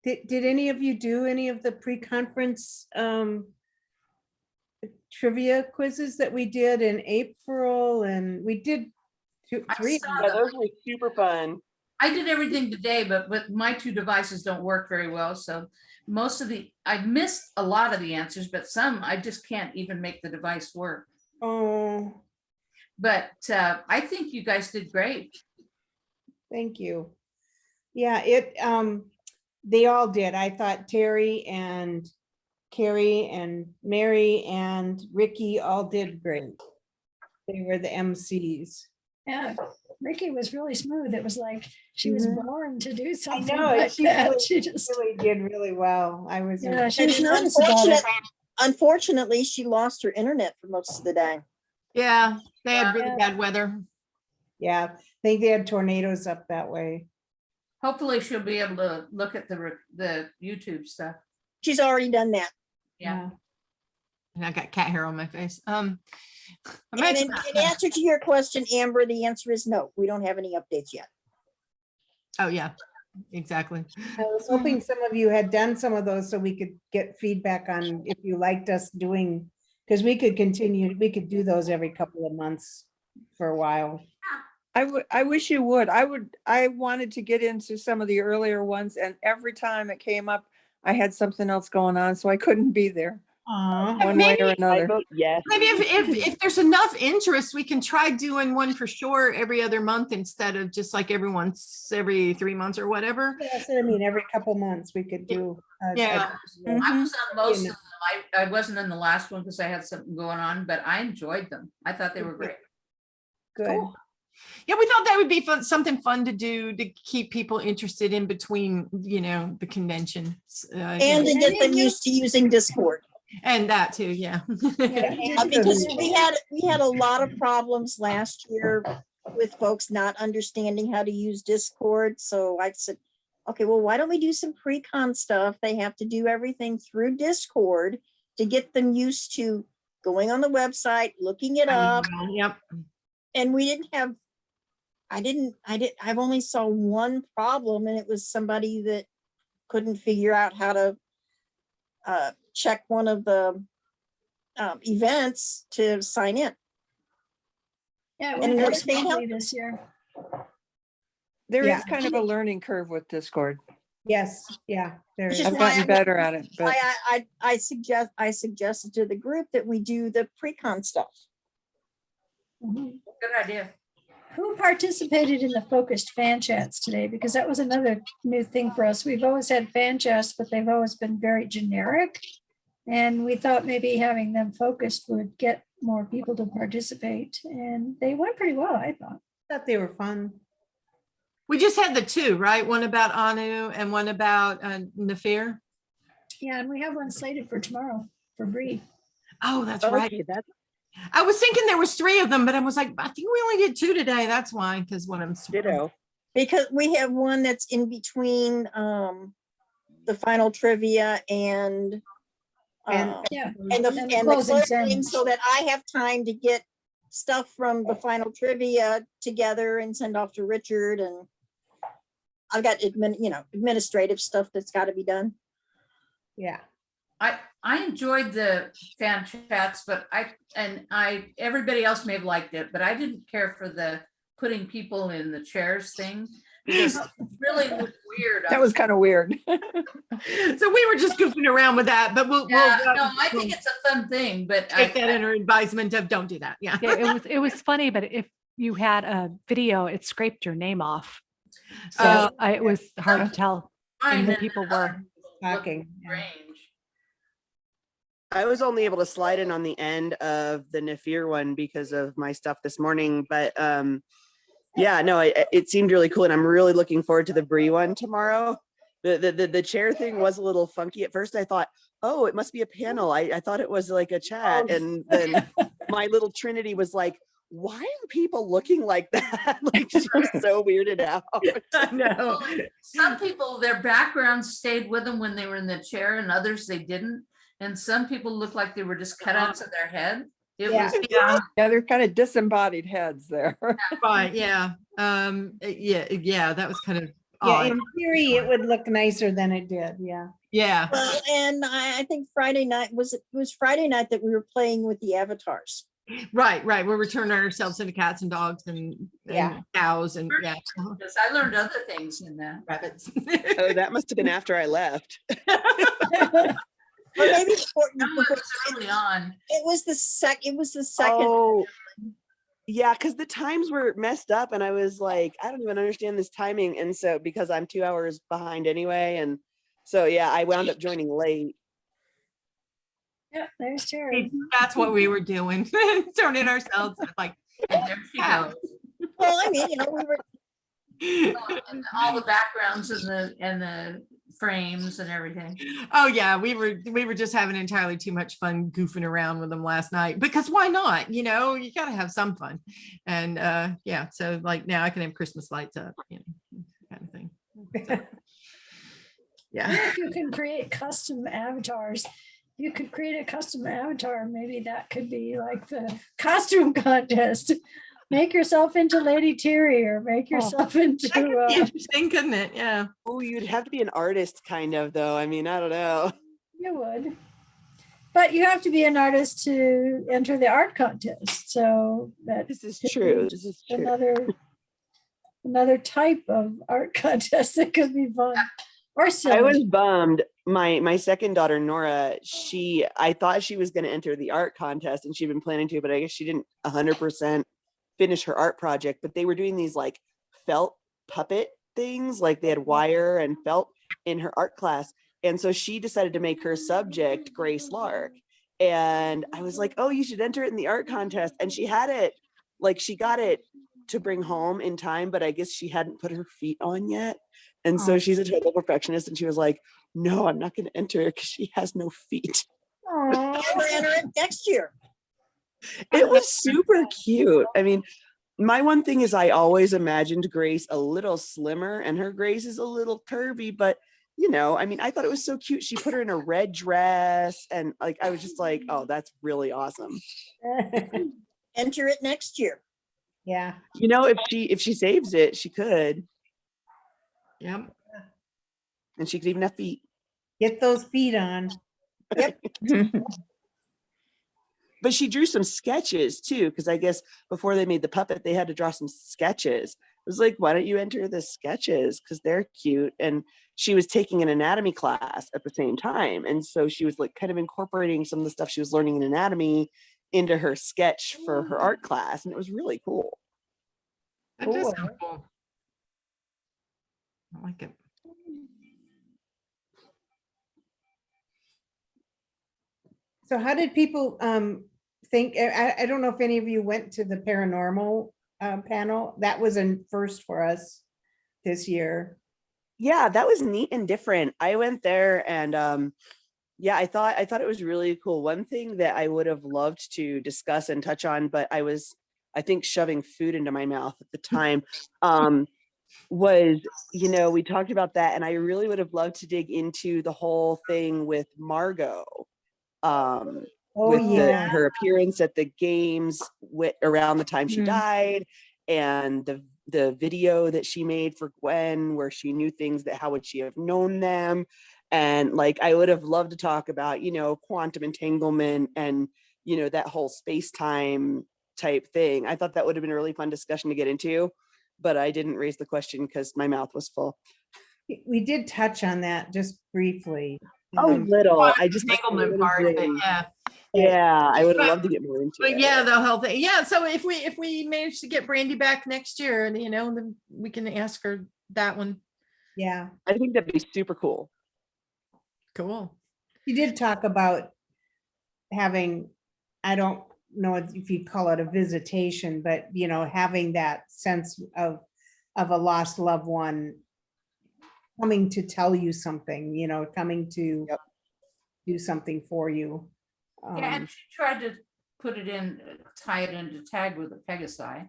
Did any of you do any of the pre-conference trivia quizzes that we did in April? And we did 3. Yeah, those were super fun. I did everything today, but my two devices don't work very well. So I missed a lot of the answers, but some I just can't even make the device work. Oh, But I think you guys did great. thank you. Yeah, they all did. I thought Teri and Kerry and Mary and Ricky all did great. They were the MCs. Yeah, Ricky was really smooth. It was like she was Mhm. born to do I something know, like she that. really, She just, really did really well. I was. yeah, she was And nervous about it. unfortunately, she lost her internet for most of the day. Yeah, they had really Yeah. bad weather. Yeah, I think they had tornadoes up that way. Hopefully she'll be able to look at the YouTube stuff. She's already done that. Yeah. And I got cat hair on my face. And in answer to your question, Amber, the answer is no. We don't have any updates yet. Oh, yeah, exactly. I was hoping some of you had done some of those so we could get feedback on if you liked us doing, because we could do those every couple of months for a while. I wish you would. I wanted to get into some of the earlier ones, and every time it came up, I had something else going on, so I couldn't be there one way or I another. vote yes. Maybe if there's enough interest, we can try doing one for sure every other month instead of just like every 3 months or whatever. That's what I mean, every couple months we could do. Yeah. I was on most You of them. I wasn't in the last one because I had something going on, but I enjoyed them. I thought they were great. Good. Cool. Yeah, we thought that would be fun, something fun to do to keep people interested in between, the convention. And to get them used to using Discord. And that too, yeah. Because we had a lot of problems last year with folks not understanding how to use Discord. So I said, okay, well, why don't we do some pre-con stuff? They have to do everything through Discord to get them used to going on the website, looking it up. Yep. And we didn't have, I've only saw one problem, and it was somebody that couldn't figure out how to check one of the events to sign in. Yeah, And we it got works very smoothly this year. There Yeah. is kind of a learning curve with Discord. Yes, yeah. There It's is. just I've why gotten better at it, but I suggested to the group that we do the pre-con stuff. Mhm. Good idea. Who participated in the focused fan chats today? Because that was another new thing for us. We've always had fan chats, but they've always been very generic. And we thought maybe having them focused would get more people to participate. And they went pretty well, I thought. Thought they were fun. We just had the two, right? One about Anu and one about Nafir. Yeah, and we have one slated for tomorrow for Bree. Oh, that's right. Okay, that's I was thinking there was 3 of them, but I was like, I think we only did 2 today. That's why, because one of them's ditto. Because we have one that's in between the final trivia and Yeah. and the And the closing, closing so that I have time to get stuff from the final trivia together and send off to Richard. And I've got administrative stuff that's got to be done. Yeah. I enjoyed the fan chats, but everybody else may have liked it, but I didn't care for the putting people in the chairs thing because it really looked weird. that was kind of weird. So we were just goofing around with that, but we'll I think it's a fun thing, but take that under advisement of don't do that. Yeah. Yeah, it was funny, but if you had a video, it scraped your name off. So it was hard to tell fine, who and people other were. people looked Talking. strange. I was only able to slide in on the end of the Nafir one because of my stuff this morning, but yeah, no, it seemed really cool, and I'm really looking forward to the Bree one tomorrow. The chair thing was a little funky at first. I thought, oh, it must be a panel. I thought it was like a chat, and then my little Trinity was like, why are people looking like that? Like, she was so weirded out. I know. Some people, their backgrounds stayed with them when they were in the chair, and others they didn't. And some people looked like they were just cutouts of their head. It Yeah. was Yeah. Yeah, they're kind of disembodied heads there. Right. Yeah. Yeah. That was kind of Yeah, odd. in theory, it would look nicer than it did. Yeah. Yeah. Well, and I think Friday night it was Friday night that we were playing with the avatars. Right, where we turn ourselves into cats and dogs and Yeah. cows and Because I learned other things in that. rabbits. Oh, that must have been after I left. Or maybe before, That was early on. it was the second. Oh, yeah, because the times were messed up, and I was like, I don't even understand this timing, and so because I'm 2 hours behind anyway, and so yeah, I wound up joining late. Yeah, there's Terry. That's what we were doing, turning ourselves like. And there she Yeah. goes. Well, I mean, we were. And all the backgrounds and the frames and everything. Oh yeah, we were just having entirely too much fun goofing around with them last night, because why not? You gotta have some fun. And yeah, so like now I can have Christmas lights up, kind of thing. So, yeah. If you can create custom avatars, you could create a custom avatar. Maybe that could be like the costume contest. Make yourself into Lady Teri, or make yourself into. That could be interesting, couldn't it? Yeah. Oh, you'd have to be an artist, kind of, though. I mean, I don't know. You would, but you have to be an artist to enter the art contest. So that This is could true. be This is true. another type of art contest that could be fun or silly. I was bummed. My second daughter, Nora, I thought she was going to enter the art contest, and she'd been planning to, but I guess she didn't 100% finish her art project. But they were doing these like felt puppet things, like they had wire and felt in her art class. And so she decided to make her subject Grace Lark. And I was like, oh, you should enter it in the art contest. And she had it, like she got it to bring home in time, but I guess she hadn't put her feet on yet. And so she's a total perfectionist, and she was like, no, I'm not going to enter it because she has no feet. We'll enter it next year. It was super cute. I mean, my one thing is I always imagined Grace a little slimmer, and her Grace is a little curvy, but I mean, I thought it was so cute. She put her in a red dress, and like, I was just like, oh, that's really awesome. Enter it next year. Yeah. If she saves it, she could. Yep. And she could even have feet. Get those feet on. Yep. But she drew some sketches too, because I guess before they made the puppet, they had to draw some sketches. It was like, why don't you enter the sketches? Because they're cute. And she was taking an anatomy class at the same time. And so she was like kind of incorporating some of the stuff she was learning in anatomy into her sketch for her art class. And it was really cool. That does sound cool. I like it. So how did people think? I don't know if any of you went to the paranormal panel. That was a first for us this year. Yeah, that was neat and different. I went there, and yeah, I thought it was really cool. One thing that I would have loved to discuss and touch on, but I was, I think, shoving food into my mouth at the time, was, we talked about that, and I really would have loved to dig into the whole thing with Margot. Her appearance at the games around the time she died, and the video that she made for Gwen, where she knew things that how would she have known them. And like, I would have loved to talk about, quantum entanglement and, that whole space-time type thing. I thought that would have been a really fun discussion to get into, but I didn't raise the question because my mouth was full. We did touch on that just briefly. Little. I just entanglement part of it, yeah. Yeah, I would love to get more into it. But yeah, the whole thing. Yeah, so if we manage to get Brandy back next year, then we can ask her that one. Yeah, I think that'd be super cool. Cool. you did talk about having, I don't know if you call it a visitation, but having that sense of a lost loved one coming to tell you something, coming to do something for you. Yeah, and she tried to tie it into tag with the Pegasi.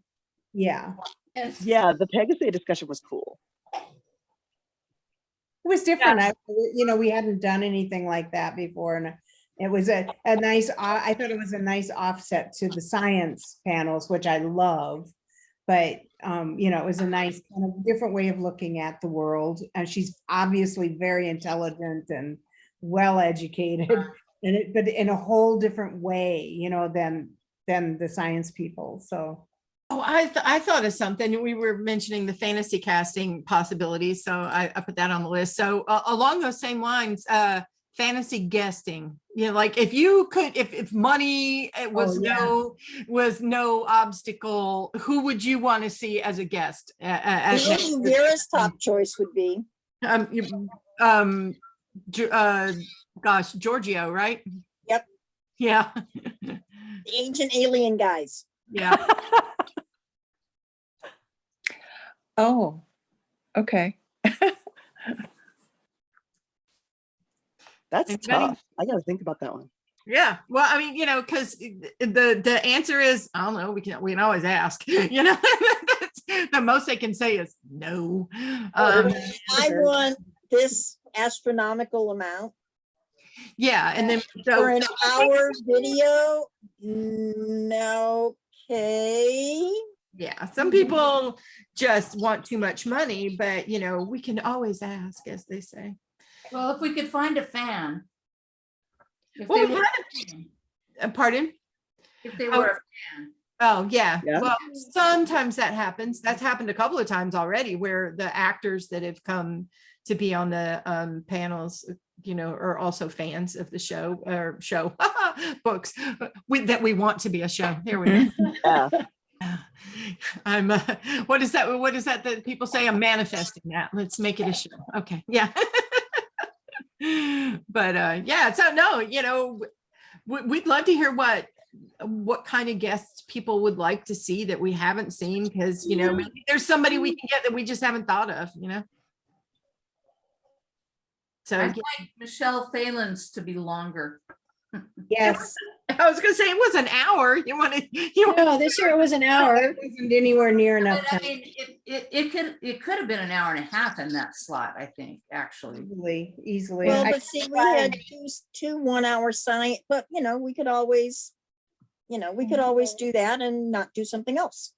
Yeah. Yeah, the Pegasi discussion was cool. It was different. We hadn't done anything like that before. And it was a nice, I thought it was a nice offset to the science panels, which I love. But, it was a nice kind of different way of looking at the world. And she's obviously very intelligent and well-educated, but in a whole different way, than than the science people. So Oh, I thought of something. We were mentioning the fantasy casting possibilities, so I put that on the list. So along those same lines, fantasy guesting. You know, like if you could, if money was no obstacle, who would you want to see as a guest? Vera's top choice would be. Gosh, Giorgio, right? Yep. Yeah. The ancient alien guys. Yeah. Oh, okay. That's Anybody? tough. I got to think about that one. Yeah. Well, I mean, you know, because the answer is, I don't know, we can always ask, you know. The most they can say is no. I want this astronomical amount Yeah, and then for an hour video. Okay. yeah, some people just want too much money, but you know, we can always ask, as they say. Well, if we could find a fan. If Well, they we've were, pardon? if they were a fan. Oh, yeah. Yeah. Well, sometimes that happens. That's happened a couple of times already, where the actors that have come to be on the panels, you know, are also fans of the show or books that we want to be a show. There we go. Yeah. I'm what is that people say? I'm manifesting that. Let's make it a show. Okay. Yeah. But yeah, so no, you know, we'd love to hear what kind of guests people would like to see that we haven't seen, because you know, maybe there's somebody we can get that we just haven't thought of, you know. So I'd like Michelle Phelan's to be longer. yes, I was gonna say it was an hour. No, this year it was an hour. it wasn't anywhere near enough But I time. mean, it could have been an hour and a half in that slot, I think, actually. Easily. Well, I- but see, we had two 1 hour science, but you know, we could always do that and not do something else.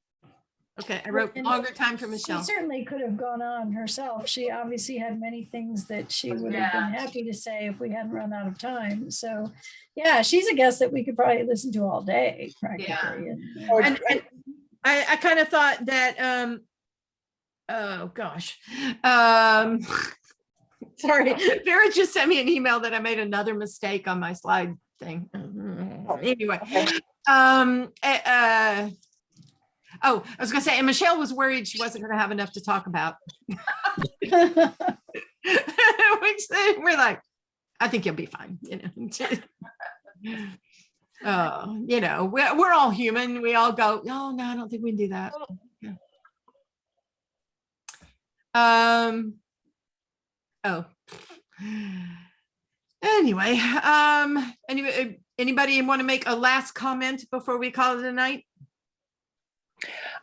Okay, I wrote And longer time for She Michelle. certainly could have gone on herself. She obviously had many things that she would have been happy to say if we hadn't run out of time. So, yeah, she's a guest that we could probably listen to all day, practically. Or- And I kind of thought that oh gosh, sorry, Vera just sent me an email that I made another mistake on my slide thing. Anyway, oh, I was gonna say, and Michelle was worried she wasn't gonna have enough to talk about. We're like, I think you'll be fine, you know. You know, we're all human. We all go, oh no, I don't think we can do that. Yeah. Oh. Anyway, anybody want to make a last comment before we call it a night?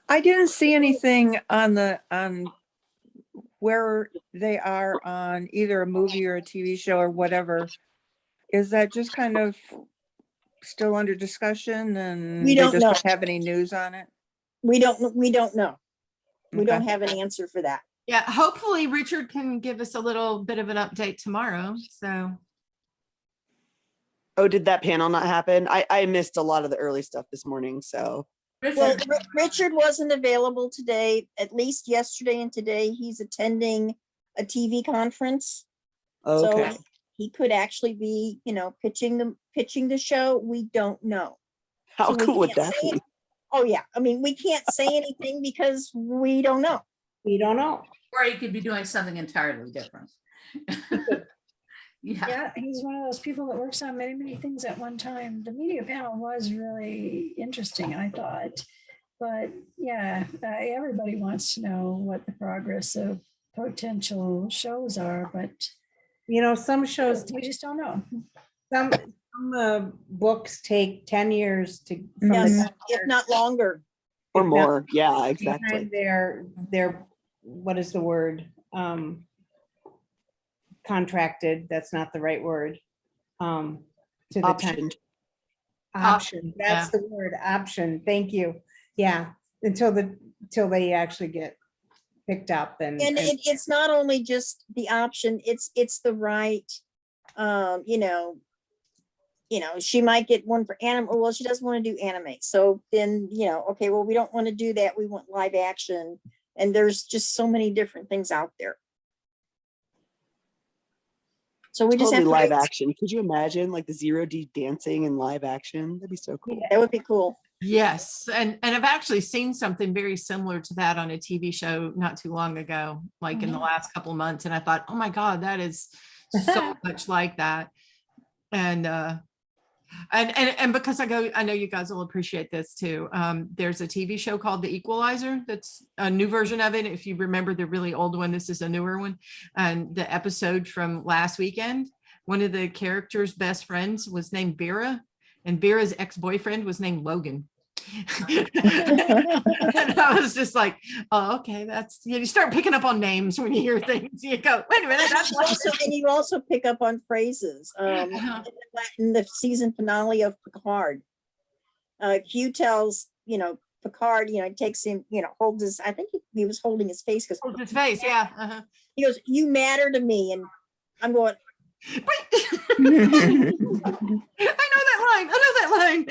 I didn't see anything on where they are on either a movie or a TV show or whatever. Is that just kind of still under discussion and We they don't just know. don't have any news on it? We don't know. We Okay. don't have an answer for that. Yeah, hopefully Richard can give us a little bit of an update tomorrow. So Oh, did that panel not happen? I missed a lot of the early stuff this morning. So Well, Richard, Richard wasn't available today, at least yesterday and today. He's attending a TV conference. okay. So he could actually be, you know, pitching the show. We don't know. How So we cool would can't that say be? it. Oh yeah. I mean, we can't say anything because we don't know. We don't know. or he could be doing something entirely different. Yeah. Yeah, he's one of those people that works on many, many things at one time. The media panel was really interesting, I thought. But yeah, everybody wants to know what the progress of potential shows are, but You know, some shows, we just don't know. some books take 10 years to. from the Yes, time if not longer. Or if not- more. Yeah, time exactly. They're, what is the word? Contracted, that's not the right word. To the time. Option. Option, that's the word, option, thank you. Yeah, until they actually get picked up and. And it's not only just the option, it's the right, you know, you know, she might get one for anime. Well, she doesn't want to do anime. So then, you know, okay, well, we don't want to do that. We want live action. And there's just so many different things out there. So we just Totally have to live wait. action. Could you imagine like the 0D dancing in live action? That'd be so cool. That would be cool. Yes, and I've actually seen something very similar to that on a TV show not too long ago, like in the last couple of months, and I thought, oh my God, that is so much like that. And because I know you guys will appreciate this too. There's a TV show called The Equalizer. That's a new version of it. If you remember the really old one, this is a newer one. And the episode from last weekend, one of the characters' best friends was named Vera, and Vera's ex-boyfriend was named Logan. And I was just like, oh, okay, that's, you start picking up on names when you hear things. You go, wait a minute, that's And you also pick up on phrases. In the season finale of Picard, Q tells, you know, Picard, you know, takes him, you know, holds his, I think he was holding his face because his face, yeah. He goes, "You matter to me," and I'm going, I know that line.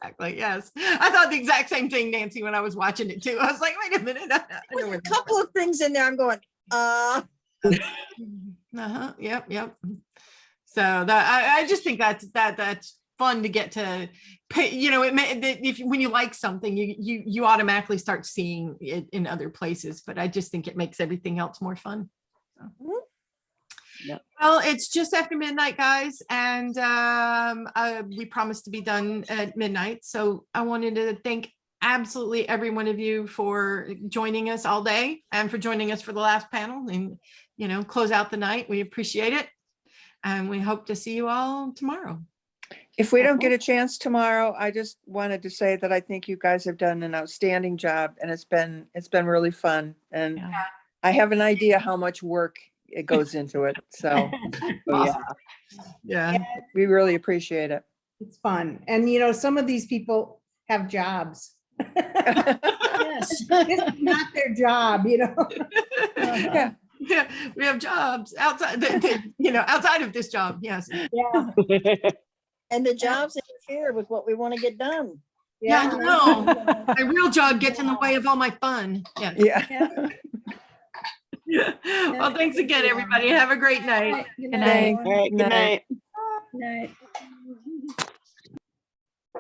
Exactly. Yes. I thought the exact same thing, Nancy, when I was watching it too. I was like, wait a minute. there's a couple of things in there. I'm going, Yep. So that I just think that's fun to get to pay, you know, when you like something, you automatically start seeing it in other places, but I just think it makes everything else more fun. So. Yep. Well, it's just after midnight, guys, and we promised to be done at midnight. So I wanted to thank absolutely every one of you for joining us all day and for joining us for the last panel and, you know, close out the night. We appreciate it. And we hope to see you all tomorrow. If we don't get a chance tomorrow, I just wanted to say that I think you guys have done an outstanding job, and it's been really fun. And I have an idea how much work it goes into it. So Awesome. Yeah, we really appreciate it. It's fun. And you know, some of these people have jobs. Yes. This is not their job, you know. Yeah, we have jobs outside, you know, outside of this job. Yes. Yeah. and the jobs interfere with what we want to get done. Yeah, I know. My real job gets in the way of all my fun. Yeah. Well, thanks again, everybody. Have a great night. Good Good night. night. All right, good night. Good night.